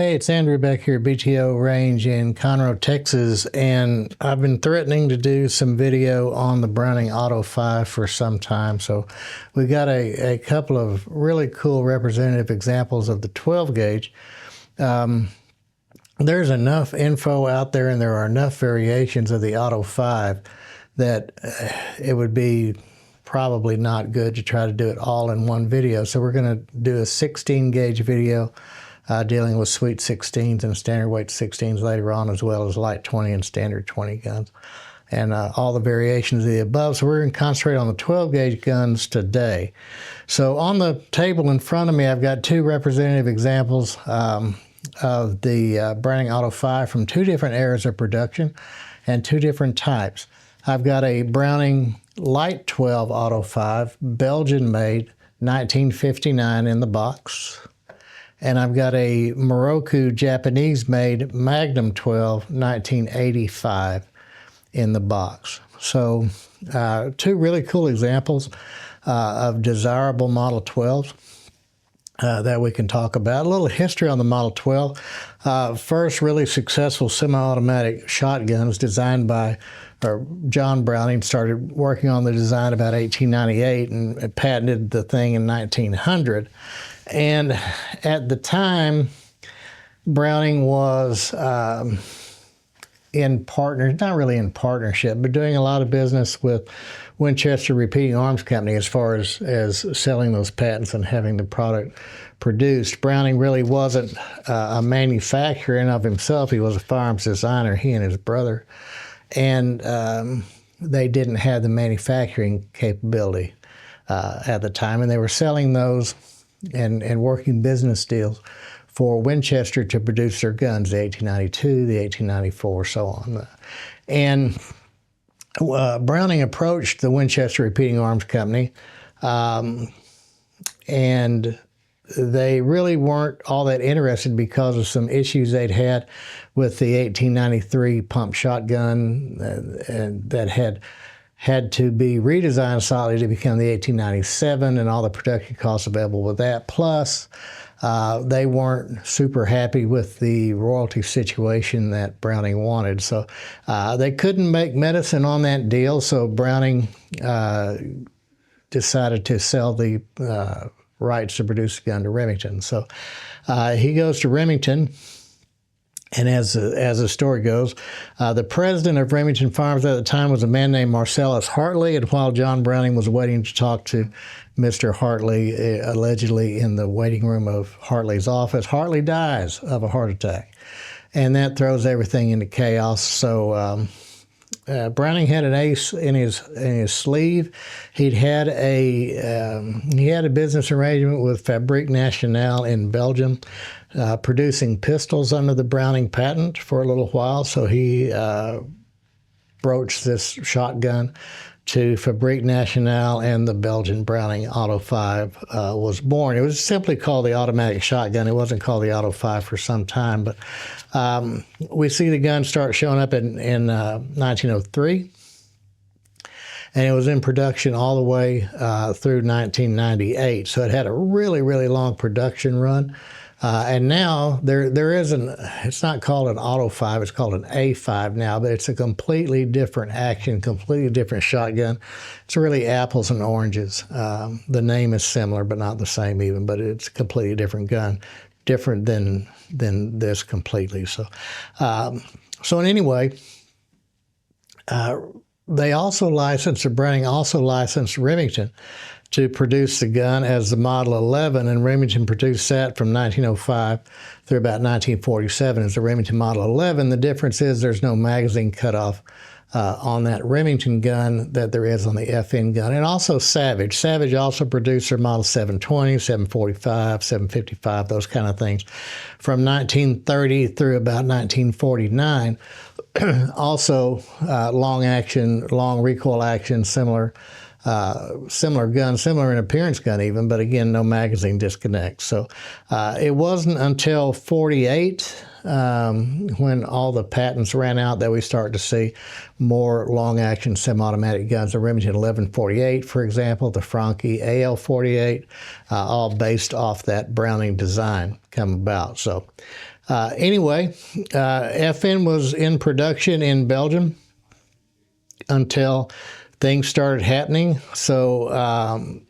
Hey, it's Andrew back here at BTORange in Conroe, Texas, and I've been threatening to do some video on the Browning Auto 5 for some time. So we got a couple of really cool representative examples of the 12 gauge. There's enough info out there and there are enough variations of the Auto 5 that it would be probably not good to try to do it all in one video. So we're going to do a 16 gauge video dealing with sweet 16s and standard weight 16s later on, as well as light 20 and standard 20 guns, and all the variations of the above. So we're going to concentrate on the 12 gauge guns today. So on the table in front of me, I've got two representative examples of the Browning Auto 5 from two different eras of production and two different types. I've got a Browning Light 12 Auto 5, Belgian made, 1959 in the box. And I've got a Morocco Japanese made Magnum 12, 1985 in the box. So two really cool examples of desirable Model 12s that we can talk about. A little history on the Model 12. First really successful semi-automatic shotguns designed by John Browning. Started working on the design about 1898 and patented the thing in 1900. And at the time, Browning was not really in partnership, but doing a lot of business with Winchester Repeating Arms Company as far as selling those patents and having the product produced. Browning really wasn't a manufacturer in of himself. He was a firearms designer, he and his brother. And they didn't have the manufacturing capability at the time, and they were selling those and working business deals for Winchester to produce their guns, the 1892, the 1894, so on. And Browning approached the Winchester Repeating Arms Company, and they really weren't all that interested because of some issues they'd had with the 1893 pump shotgun that had to be redesigned slightly to become the 1897 and all the production costs available with that. Plus, they weren't super happy with the royalty situation that Browning wanted. So they couldn't make medicine on that deal, so Browning decided to sell the rights to produce a gun to Remington. So he goes to Remington. And as the story goes, the president of Remington Farms at the time was a man named Marcellus Hartley, and while John Browning was waiting to talk to Mr. Hartley, allegedly in the waiting room of Hartley's office, Hartley dies of a heart attack. And that throws everything into chaos. So Browning had an ace in his sleeve. He had a business arrangement with Fabrique Nationale in Belgium, producing pistols under the Browning patent for a little while. So he broached this shotgun to Fabrique Nationale, and the Belgian Browning Auto 5 was born. It was simply called the automatic shotgun. It wasn't called the Auto 5 for some time, but we see the gun start showing up in 1903, and it was in production all the way through 1998. So it had a really, really long production run. And now there is it's not called an Auto 5, it's called an A5 now, but it's a completely different action, completely different shotgun. It's really apples and oranges. The name is similar, but not the same even, but it's a completely different gun, different than this completely. So, anyway, they also licensed, or Browning also licensed Remington to produce the gun as the Model 11, and Remington produced that from 1905 through about 1947 as the Remington Model 11. The difference is there's no magazine cutoff on that Remington gun that there is on the FN gun. And also Savage. Savage also produced their Model 720, 745, 755, those kind of things from 1930 through about 1949. Also long action, long recoil action, similar gun, similar in appearance gun even, but again, no magazine disconnect. So it wasn't until 48 when all the patents ran out that we start to see more long-action semi-automatic guns. The Remington 1148, for example, the Franke AL48, all based off that Browning design come about. So Anyway, FN was in production in Belgium until things started happening. So around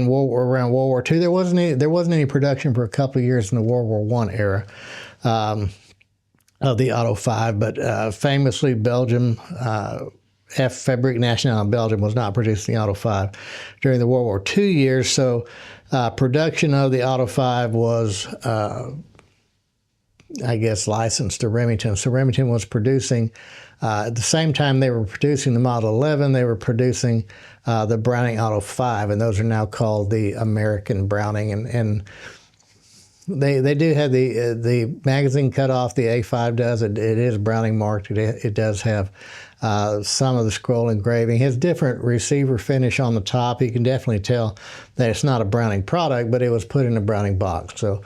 World War II, there wasn't any production for a couple of years in the World War I era of the Auto 5, but famously Belgium, Fabrique Nationale in Belgium was not producing the Auto 5 during the World War II years, so production of the Auto 5 was, I guess, licensed to Remington. So Remington was producing, at the same time they were producing the Model 11, they were producing the Browning Auto 5, and those are now called the American Browning. And they do have the magazine cut off, the A5 does. It is Browning marked. It does have some of the scroll engraving. It has different receiver finish on the top. You can definitely tell that it's not a Browning product, but it was put in a Browning box. So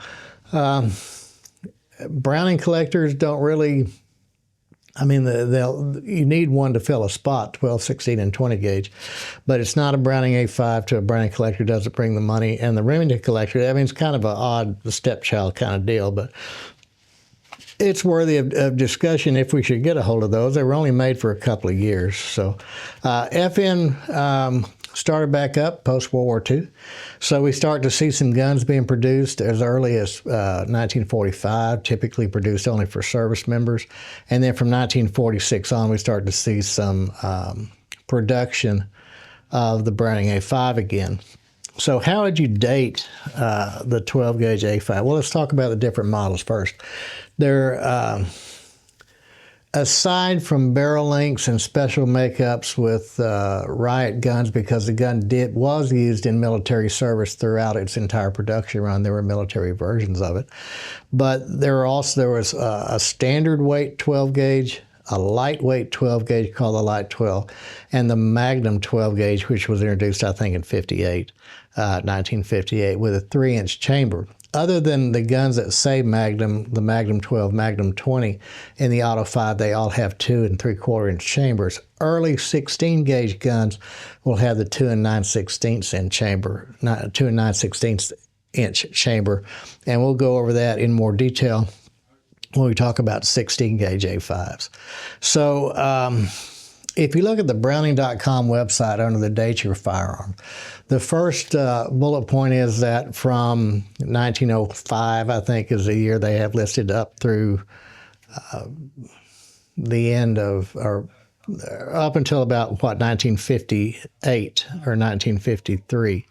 Browning collectors don't really, I mean, you need one to fill a spot, 12, 16, and 20 gauge, but it's not a Browning A5 to a Browning collector doesn't bring the money. And the Remington collector, I mean, it's kind of an odd stepchild kind of deal, but it's worthy of discussion if we should get a hold of those. They were only made for a couple of years. So FN started back up post-World War II. So we start to see some guns being produced as early as 1945, typically produced only for service members. And then from 1946 on, we start to see some production of the Browning A5 again. So how would you date the 12-gauge A5? Well, let's talk about the different models first. They're, aside from barrel lengths and special makeups with riot guns, because the gun was used in military service throughout its entire production run. There were military versions of it. But there was a standard weight 12-gauge, a lightweight 12-gauge called the Light 12, and the Magnum 12-gauge, which was introduced, I think, in 1958, with a 3-inch chamber. Other than the guns that say Magnum, the Magnum 12, Magnum 20, in the Auto 5, they all have 2 3/4-inch chambers. Early 16-gauge guns will have the 2 9/16 inch chamber, 2 9/16-inch chamber, and we'll go over that in more detail when we talk about 16-gauge A5s. So if you look at the Browning.com website under the date your firearm, the first bullet point is that from 1905, I think, is the year they have listed up through the end of, or up until about, what, 1958 or 1953.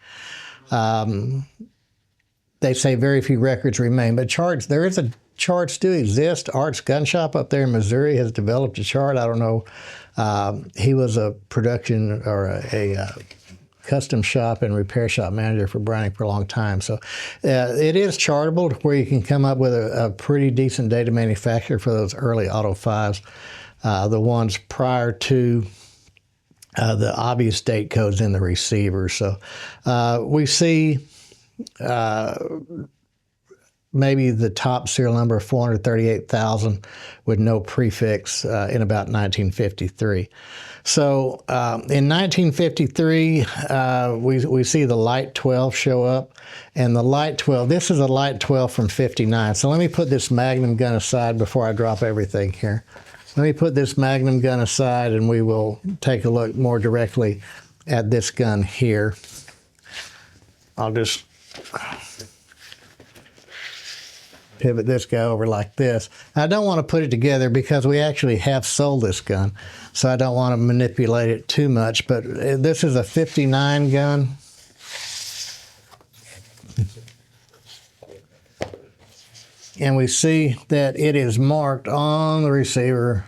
They say very few records remain, but there is a charts do exist. Art's Gun Shop up there in Missouri has developed a chart. I don't know. He was a production or a custom shop and repair shop manager for Browning for a long time. So it is chartable to where you can come up with a pretty decent data manufacturer for those early Auto 5s, the ones prior to the obvious date codes in the receiver. So we see maybe the top serial number of 438,000 with no prefix in about 1953. So in 1953, we see the Light 12 show up, and the Light 12, this is a Light 12 from 59. So let me put this Magnum gun aside before I drop everything here. Let me put this Magnum gun aside, and we will take a look more directly at this gun here. I'll just pivot this guy over like this. I don't want to put it together because we actually have sold this gun, so I don't want to manipulate it too much, but this is a 59 gun. And we see that it is marked on the receiver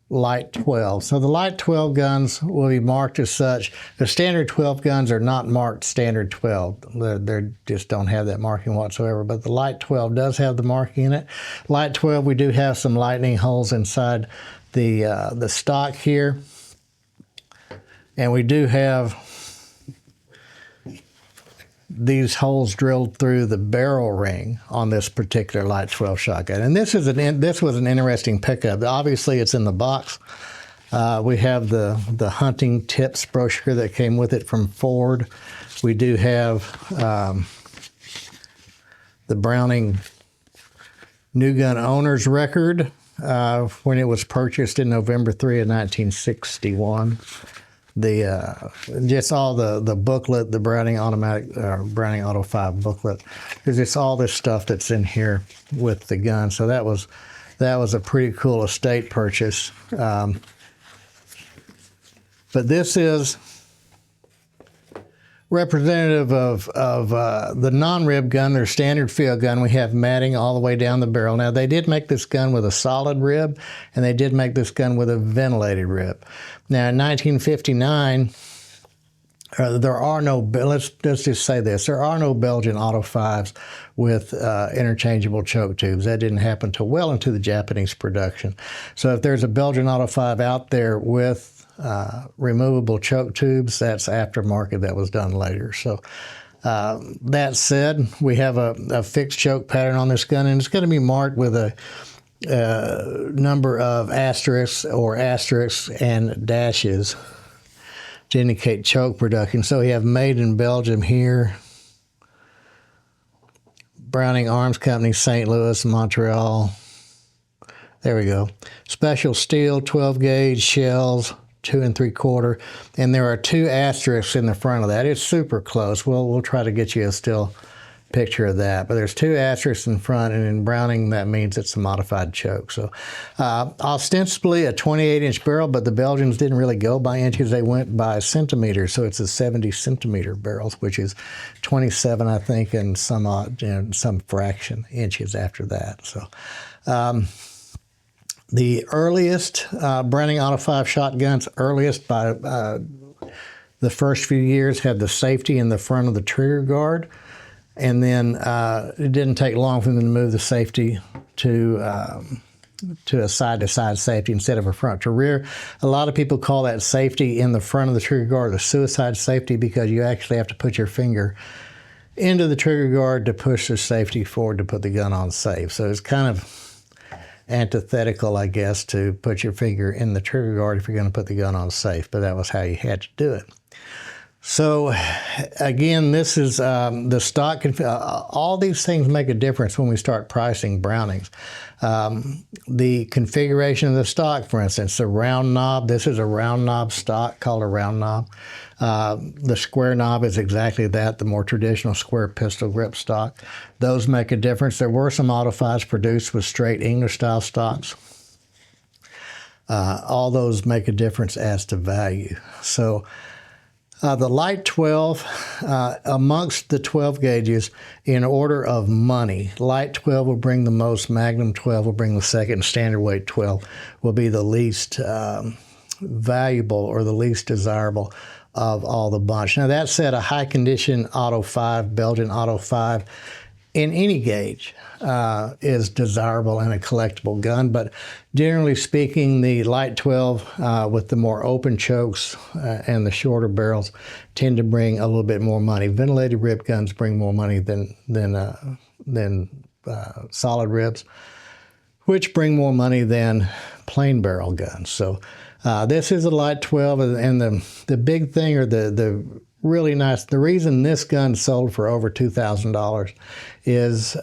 Light 12. So the Light 12 guns will be marked as such. The standard 12 guns are not marked standard 12. They just don't have that marking whatsoever, but the Light 12 does have the marking in it. Light 12, we do have some lightning holes inside the stock here. And we do have these holes drilled through the barrel ring on this particular Light 12 shotgun. And this was an interesting pickup. Obviously, it's in the box. We have the hunting tips brochure that came with it from Ford. We do have the Browning new gun owner's record when it was purchased in November 3 of 1961. Just all the booklet, the Browning Browning Auto 5 booklet. There's just all this stuff that's in here with the gun. So that was a pretty cool estate purchase. But this is representative of the non-rib gun, their standard field gun. We have matting all the way down the barrel. Now, they did make this gun with a solid rib, and they did make this gun with a ventilated rib. Now, in 1959, there are no, let's just say this, there are no Belgian Auto 5s with interchangeable choke tubes. That didn't happen until well into the Japanese production. So if there's a Belgian Auto 5 out there with removable choke tubes, that's aftermarket, that was done later. So that said, we have a fixed choke pattern on this gun, and it's going to be marked with a number of asterisks and dashes to indicate choke production. So we have made in Belgium here, Browning Arms Company, St. Louis, Montreal. There we go. Special steel, 12 gauge shells, 2 3/4, and there are 2 asterisks in the front of that. It's super close. We'll try to get you a still picture of that, but there's 2 asterisks in front, and in Browning that means it's a modified choke. So ostensibly a 28-inch barrel, but the Belgians didn't really go by inches, they went by centimeters. So it's a 70-centimeter barrels, which is 27, I think, and some fraction inches after that. So the earliest Browning Auto 5 shotguns, earliest by the first few years, had the safety in the front of the trigger guard. And then it didn't take long for them to move the safety to a side-to-side safety instead of a front-to-rear. A lot of people call that safety in the front of the trigger guard the suicide safety, because you actually have to put your finger into the trigger guard to push the safety forward to put the gun on safe. So it's kind of antithetical, I guess, to put your finger in the trigger guard if you're going to put the gun on safe, but that was how you had to do it. So again, this is the stock. All these things make a difference when we start pricing Brownings. The configuration of the stock, for instance, the round knob. This is a round knob stock called a round knob. The square knob is exactly that, the more traditional square pistol grip stock. Those make a difference. There were some Auto 5s produced with straight English style stocks. All those make a difference as to value. So the Light 12, amongst the 12 gauges in order of money, Light 12 will bring the most, Magnum 12 will bring the second, Standard Weight 12 will be the least valuable or the least desirable of all the bunch. Now that said, a high condition Auto 5, Belgian Auto 5, in any gauge is desirable and a collectible gun, but generally speaking, the Light 12 with the more open chokes and the shorter barrels tend to bring a little bit more money. Ventilated rib guns bring more money than solid ribs, which bring more money than plain barrel guns. So this is a Light 12, and the big thing, or the really nice, the reason this gun sold for over $2,000 is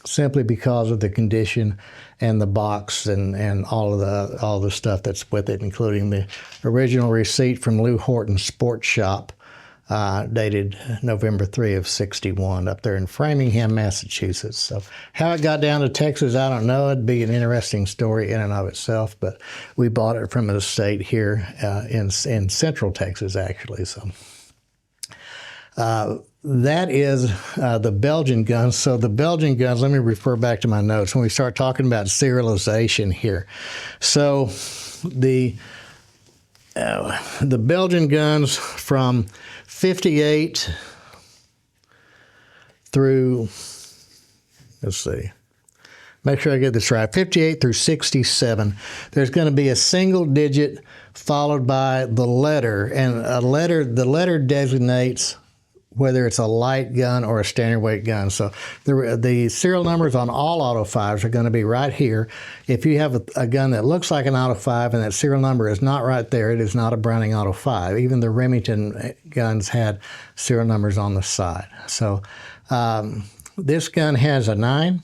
simply because of the condition and the box and all the stuff that's with it, including the original receipt from Lou Horton's Sports Shop, dated November 3 of '61, up there in Framingham, Massachusetts. So how it got down to Texas, I don't know. It'd be an interesting story in and of itself, but we bought it from an estate here in central Texas, actually. So that is the Belgian guns. So the Belgian guns, let me refer back to my notes when we start talking about serialization here. So the Belgian guns from 58 through, let's see, make sure I get this right, 58 through 67, there's going to be a single digit followed by the letter, and the letter designates whether it's a light gun or a standard weight gun. So the serial numbers on all Auto 5s are going to be right here. If you have a gun that looks like an Auto 5 and that serial number is not right there, it is not a Browning Auto 5. Even the Remington guns had serial numbers on the side. So this gun has a 9,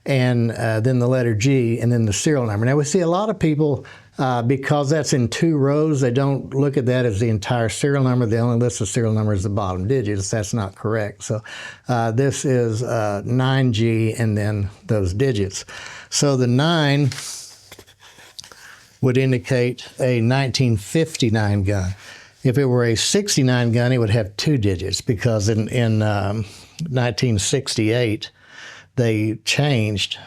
and then the letter G, and then the serial number. Now we see a lot of people, because that's in 2 rows, they don't look at that as the entire serial number. They only list the serial number as the bottom digits. That's not correct. So this is 9G and then those digits. So the 9 would indicate a 1959 gun. If it were a 69 gun, it would have 2 digits, because in 1968, they changed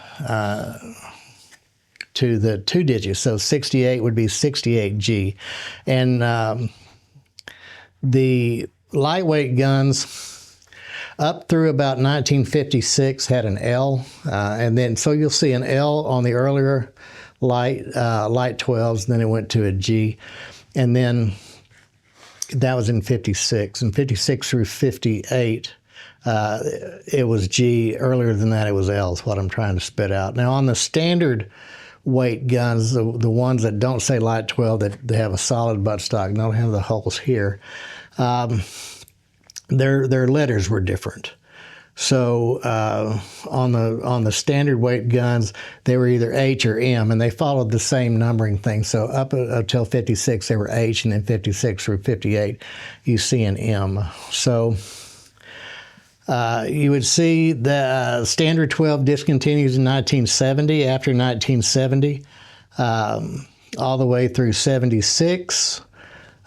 to the 2 digits. So 68 would be 68G. And the lightweight guns up through about 1956 had an L. And then, so you'll see an L on the earlier light 12s, then it went to a G. And then that was in 56. And 56 through 58, it was G. Earlier than that, it was L, is what I'm trying to spit out. Now, on the standard weight guns, the ones that don't say light 12, that they have a solid buttstock, don't have the holes here, their letters were different. So on the standard weight guns, they were either H or M, and they followed the same numbering thing. So up until 56, they were H, and then 56 through 58, you see an M. So you would see the standard 12 discontinues in 1970. After 1970, all the way through 76,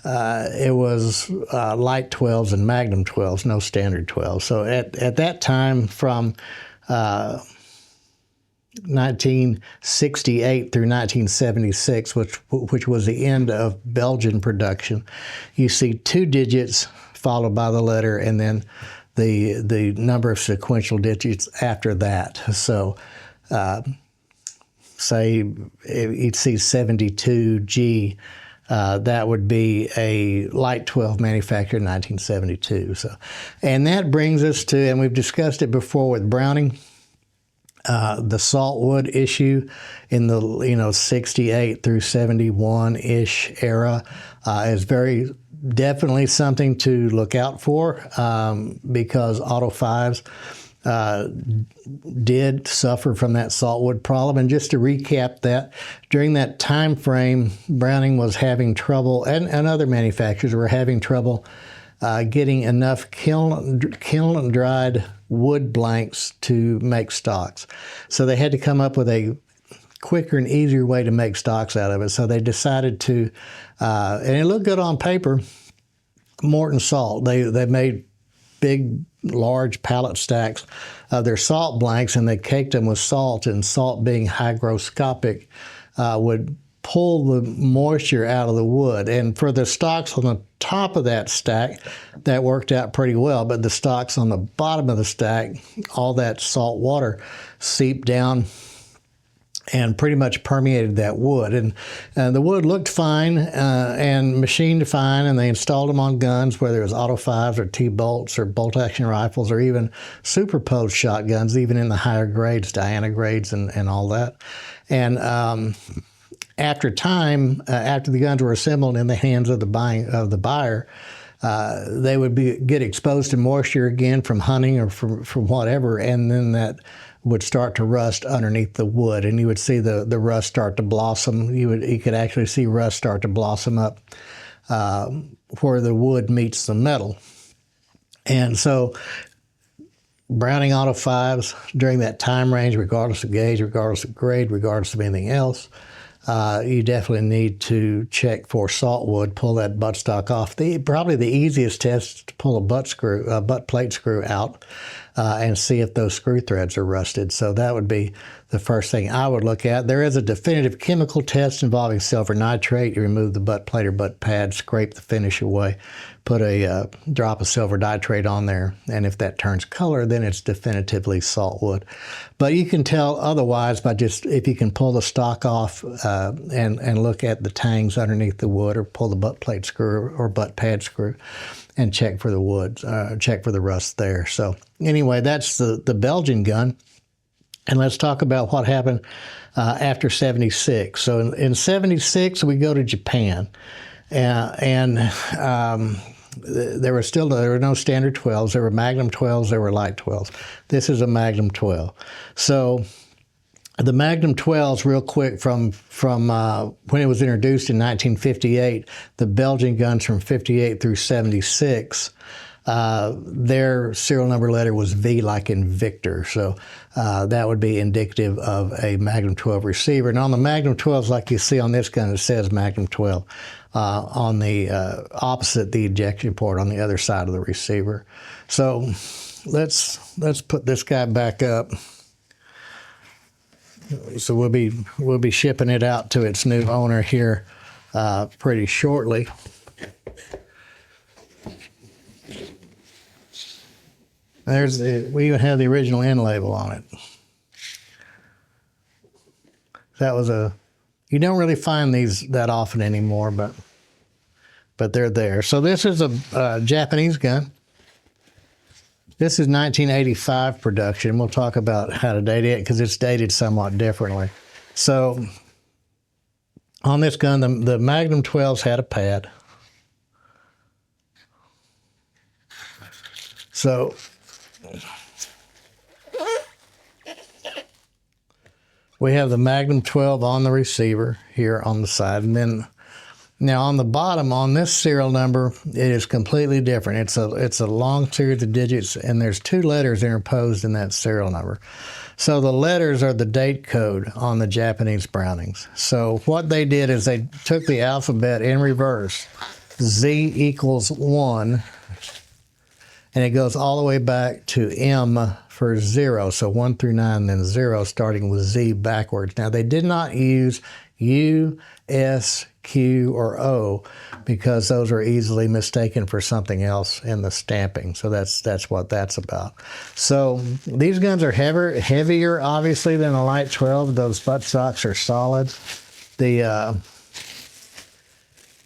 it was light 12s and Magnum 12s, no standard 12s. So at that time, from 1968 through 1976, which was the end of Belgian production, you see 2 digits followed by the letter, and then the number of sequential digits after that. So say you'd see 72G, that would be a light 12 manufactured in 1972. So, and that brings us to, and we've discussed it before with Browning, the saltwood issue in the 68 through 71-ish era is very definitely something to look out for, because Auto 5s did suffer from that saltwood problem. And just to recap that, during that time frame, Browning was having trouble, and other manufacturers were having trouble getting enough kiln-dried wood blanks to make stocks. So they had to come up with a quicker and easier way to make stocks out of it. So they decided to, and it looked good on paper, Morton salt. They made big, large pallet stacks of their salt blanks, and they caked them with salt, and salt, being hygroscopic, would pull the moisture out of the wood. And for the stocks on the top of that stack, that worked out pretty well, but the stocks on the bottom of the stack, all that salt water seeped down and pretty much permeated that wood. And the wood looked fine and machined fine, and they installed them on guns, whether it was Auto 5s or T-bolts or bolt-action rifles or even superposed shotguns, even in the higher grades, Diana grades and all that. And after time, after the guns were assembled in the hands of the buyer, they would get exposed to moisture again from hunting or from whatever, and then that would start to rust underneath the wood, and you would see the rust start to blossom. You could actually see rust start to blossom up where the wood meets the metal. And so Browning Auto 5s during that time range, regardless of gauge, regardless of grade, regardless of anything else, you definitely need to check for saltwood, pull that buttstock off. Probably the easiest test is to pull a butt plate screw out and see if those screw threads are rusted. So that would be the first thing I would look at. There is a definitive chemical test involving silver nitrate. You remove the butt plate or butt pad, scrape the finish away, put a drop of silver nitrate on there, and if that turns color, then it's definitively saltwood. But you can tell otherwise by just, if you can pull the stock off and look at the tangs underneath the wood, or pull the butt plate screw or butt pad screw and check for the wood, check for the rust there. So anyway, that's the Belgian gun. And let's talk about what happened after 76. So in 76, we go to Japan. There were no standard 12s. There were Magnum 12s. There were light 12s. This is a Magnum 12. So The Magnum 12s, real quick, from when it was introduced in 1958, the Belgian guns from 58 through 76, their serial number letter was V, like in Victor. So that would be indicative of a Magnum 12 receiver. And on the Magnum 12s, like you see on this gun, it says Magnum 12 on the opposite the ejection port on the other side of the receiver. So let's put this guy back up. So we'll be shipping it out to its new owner here pretty shortly. We even have the original end label on it. That was you don't really find these that often anymore, but they're there. So this is a Japanese gun. This is 1985 production. We'll talk about how to date it because it's dated somewhat differently. So on this gun, the Magnum 12s had a pad. So we have the Magnum 12 on the receiver here on the side, and then now on the bottom on this serial number, it is completely different. It's a long series of digits, and there's 2 letters interposed in that serial number. So the letters are the date code on the Japanese Brownings. So what they did is they took the alphabet in reverse. Z equals 1, and it goes all the way back to M for 0. So 1 through 9, then 0, starting with Z backwards. Now they did not use U, S, Q, or O because those are easily mistaken for something else in the stamping. So that's what that's about. So these guns are heavier obviously than the Light 12. Those buttstocks are solid. The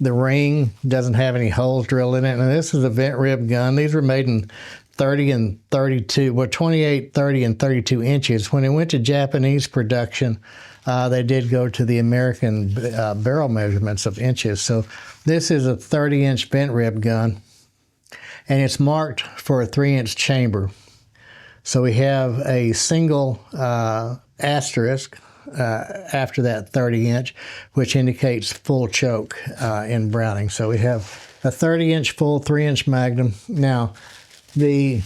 ring doesn't have any holes drilled in it. And this is a vent rib gun. These were made in 30 and 32, well, 28, 30, and 32 inches. When it went to Japanese production, they did go to the American barrel measurements of inches. So this is a 30-inch vent rib gun, and it's marked for a 3-inch chamber. So we have a single asterisk after that 30-inch, which indicates full choke in Browning. So we have a 30-inch full 3-inch Magnum. Now, the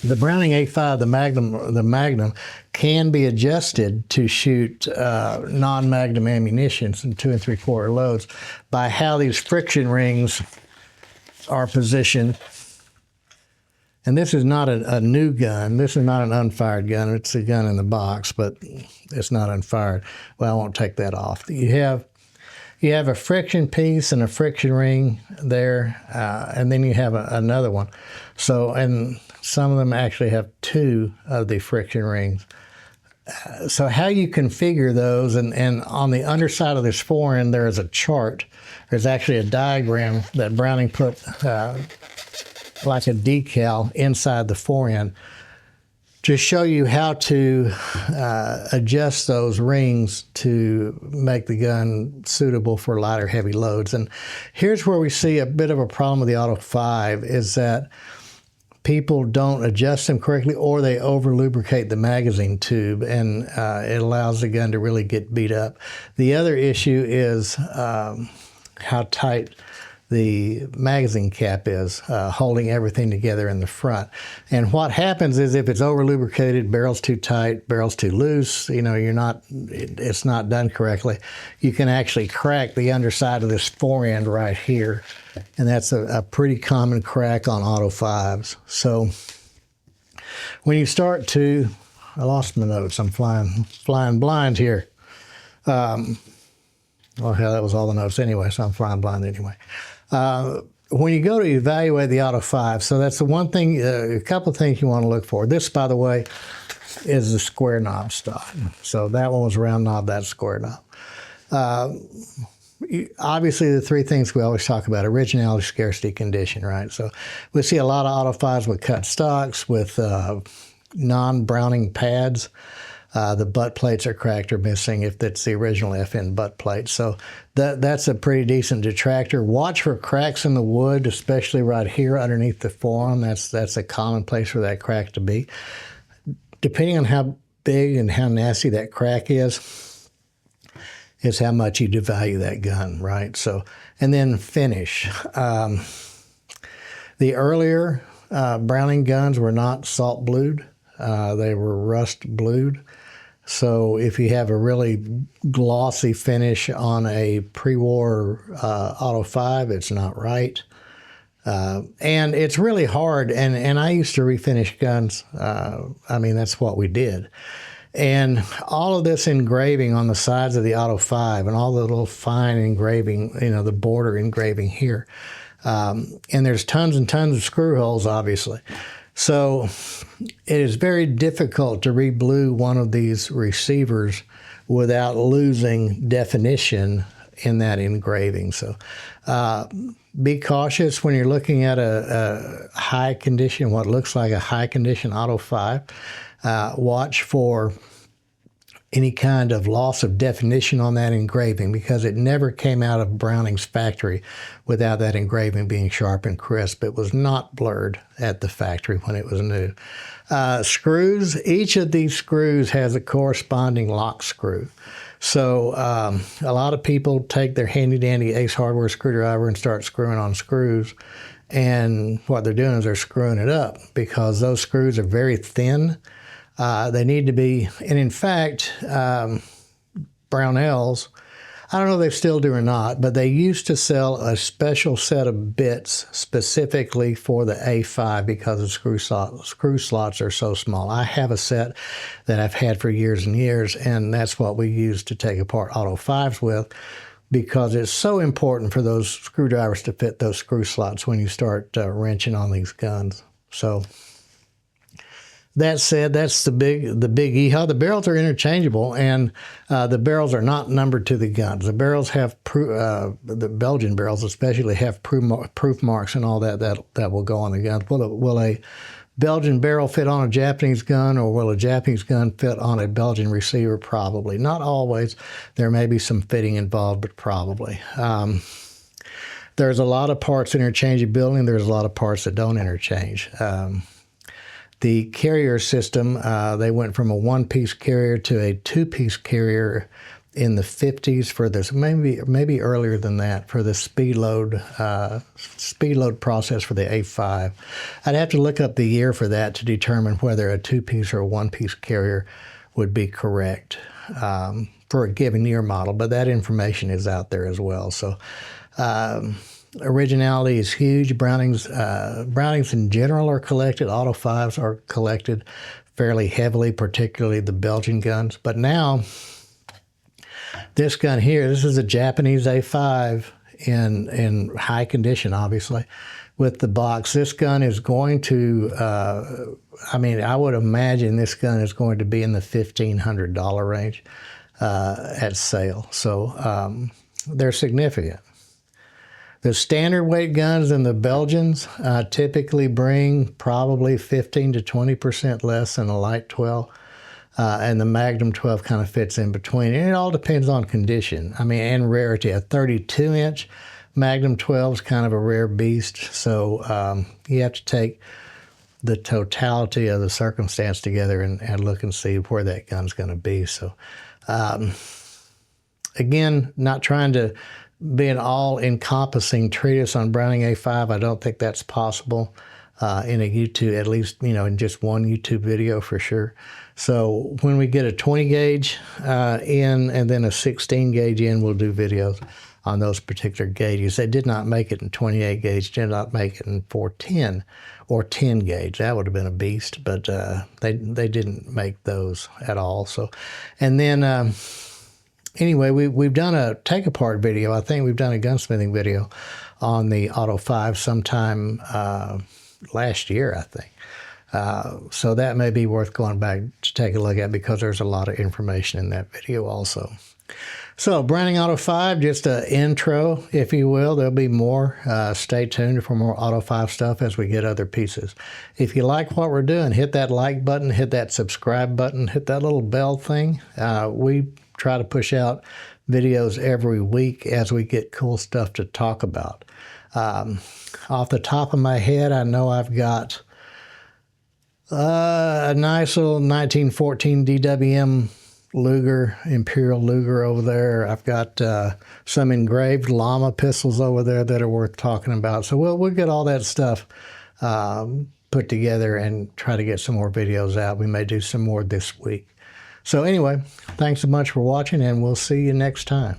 Browning A5, the Magnum, can be adjusted to shoot non-Magnum ammunitions in 2 3/4 loads by how these friction rings are positioned. And this is not a new gun. This is not an unfired gun. It's a gun in the box, but it's not unfired. Well, I won't take that off. You have a friction piece and a friction ring there, and then you have another one. So, and some of them actually have 2 of the friction rings. So how you configure those, and on the underside of this forend, there is a chart. There's actually a diagram that Browning put like a decal inside the forend to show you how to adjust those rings to make the gun suitable for lighter, heavy loads. And here's where we see a bit of a problem with the Auto 5 is that people don't adjust them correctly, or they over lubricate the magazine tube, and it allows the gun to really get beat up. The other issue is how tight the magazine cap is, holding everything together in the front. And what happens is if it's over lubricated, barrel's too tight, barrel's too loose, it's not done correctly, you can actually crack the underside of this forend right here. And that's a pretty common crack on Auto 5s. So when you start to, I lost my notes, I'm flying blind here. Well, hell, that was all the notes anyway, so I'm flying blind anyway. When you go to evaluate the Auto 5, so that's the one thing, a couple of things you want to look for. This, by the way, is the square knob stock. So that one was round knob, that's square knob. Obviously, the 3 things we always talk about: originality, scarcity, condition, right? So we see a lot of Auto 5s with cut stocks, with non-Browning pads. The butt plates are cracked or missing if that's the original FN butt plate. So that's a pretty decent detractor. Watch for cracks in the wood, especially right here underneath the forearm. That's a common place for that crack to be. Depending on how big and how nasty that crack is how much you devalue that gun, right? So, and then finish. The earlier Browning guns were not salt blued. They were rust blued. So if you have a really glossy finish on a pre-war Auto 5, it's not right. And it's really hard, and I used to refinish guns. I mean, that's what we did. And all of this engraving on the sides of the Auto 5 and all the little fine engraving, you know, the border engraving here. And there's tons and tons of screw holes, obviously. So it is very difficult to re-blue one of these receivers without losing definition in that engraving. So be cautious when you're looking at a high condition, what looks like a high condition Auto 5. Watch for any kind of loss of definition on that engraving, because it never came out of Browning's factory without that engraving being sharp and crisp. It was not blurred at the factory when it was new. Screws, each of these screws has a corresponding lock screw. So a lot of people take their handy-dandy Ace Hardware screwdriver and start screwing on screws. And what they're doing is they're screwing it up, because those screws are very thin. They need to be, and in fact, Brownells, I don't know if they still do or not, but they used to sell a special set of bits specifically for the A5 because the screw slots are so small. I have a set that I've had for years and years, and that's what we use to take apart Auto 5s with, because it's so important for those screwdrivers to fit those screw slots when you start wrenching on these guns. So that said, that's the big yeehaw. The barrels are interchangeable, and the barrels are not numbered to the guns. The barrels have the Belgian barrels especially have proof marks and all that will go on the guns. Will a Belgian barrel fit on a Japanese gun, or will a Japanese gun fit on a Belgian receiver? Probably. Not always. There may be some fitting involved, but probably. There's a lot of parts interchangeability, and there's a lot of parts that don't interchange. The carrier system, they went from a one-piece carrier to a two-piece carrier in the 50s for this, maybe earlier than that, for the speed load process for the A5. I'd have to look up the year for that to determine whether a two-piece or a one-piece carrier would be correct for a given year model, but that information is out there as well. So originality is huge. Brownings in general are collected. Auto 5s are collected fairly heavily, particularly the Belgian guns. But now, this gun here, this is a Japanese A5 in high condition, obviously, with the box. This gun is going to, I would imagine this gun is going to be in the $1,500 range at sale. So they're significant. The standard weight guns in the Belgians typically bring probably 15 to 20% less than a light 12. And the Magnum 12 kind of fits in between. And it all depends on condition, and rarity. A 32-inch Magnum 12 is kind of a rare beast. So you have to take the totality of the circumstance together and look and see where that gun's going to be. So again, not trying to be an all-encompassing treatise on Browning A5. I don't think that's possible in a YouTube, at least, in just one YouTube video for sure. So when we get a 20 gauge in and then a 16 gauge in, we'll do videos on those particular gauges. They did not make it in 28 gauge, did not make it in 410 or 10 gauge. That would have been a beast, but they didn't make those at all. So, and then anyway, we've done a take-apart video. I think we've done a gunsmithing video on the Auto 5 sometime last year, I think. So that may be worth going back to take a look at, because there's a lot of information in that video also. So Browning Auto 5, just an intro, if you will. There'll be more. Stay tuned for more Auto 5 stuff as we get other pieces. If you like what we're doing, hit that like button, hit that subscribe button, hit that little bell thing. We try to push out videos every week as we get cool stuff to talk about. Off the top of my head, I know I've got A nice little 1914 DWM Luger, Imperial Luger over there. I've got some engraved llama pistols over there that are worth talking about. So we'll get all that stuff put together and try to get some more videos out. We may do some more this week. So anyway, thanks so much for watching, and we'll see you next time.